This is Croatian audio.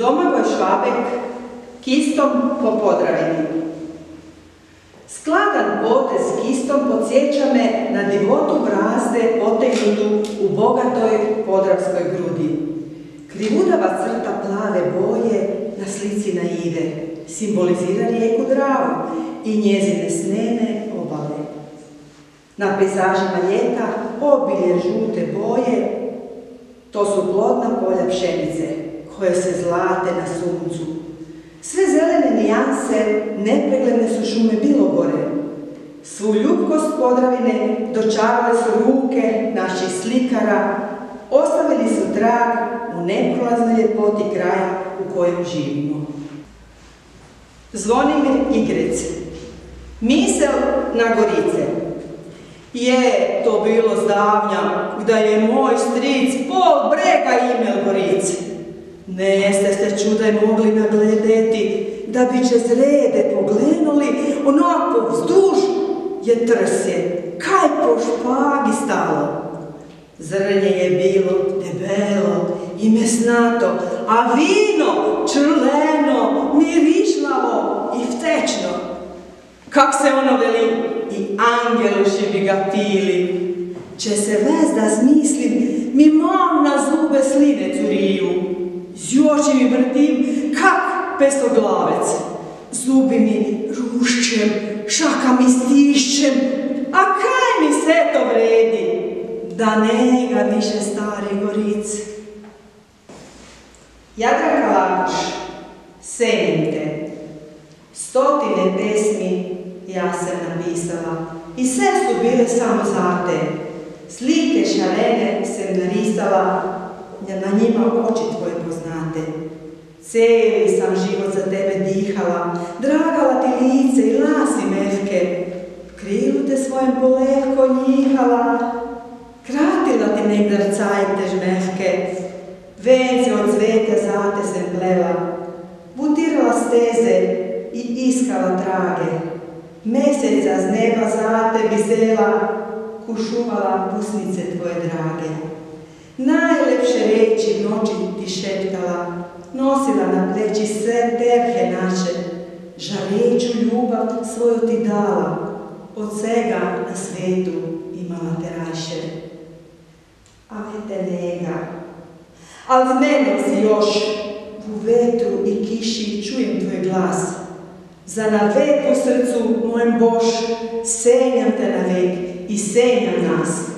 Domagoj Švabek, Kistom po Podravini. Skladan potez kistom podsjeća me na divotu brazde potegnutu u bogatoj podravskoj grudi. Krivudava crta plave boje na slici naive simbolizira rijeku Dravu i njezine snene obale. Na pejzažima ljeta obilje žute boje, to su plodna polja pšenice koje se zlate na suncu. Sve zelene nijanse nepregledne su šume Bilogore. Svu ljubkost Podravine dočarale su ruke naših slikara, ostavili su trag u neprolaznoj ljepoti kraja u kojem živimo. Zvonimir Igrec. Misel na Gorice. Je to bilo zdavnja, da je moj stric pol brega imel Gorice. Ne jeste se čudaj mogli nagledeti, da bi čez rede poglenuli, onako vzduž je trsje, kaj po špagi stalo. Zrnje je bilo debelo i mesnato, a vino črleno, mirišlavo i vtečno. Kak se ono veli, i angeluši bi ga pili. Če se vez da zmislim, mi mam na zube sline curiju. Z oči mi vrtim, kak pesoglavec. Zubi mi ruščem, šaka mi stiščem, a kaj mi se to vredi, da nega više stari Gorice. Jadranka Lakuš, Senjim te. 100 pesmi ja sam napisala i sve su bile samo za te. Slike šarene sam narisala, na njima oči tvoje poznate. Cijeli sam život za tebe dihala, dragala ti lice i lasi mehke, krilu te svojim polevko njihala, kratila ti negdar cajte žmehke, vence od cveta zate sem plela, butirala steze i iskala trage, meseca z neba zate bi zela, kušuvala pusnice tvoje drage. Najlepše reči noći ti šeptala, nosila na pleći sve tephe naše, žaleću ljubav svoju ti dala, od svega na svetu imala te rajše. Ale te nega, al s menom si još, u vetru i kiši čujem tvoj glas. Za navet u srcu mojem Bož, senjam te na vek i senjam nas.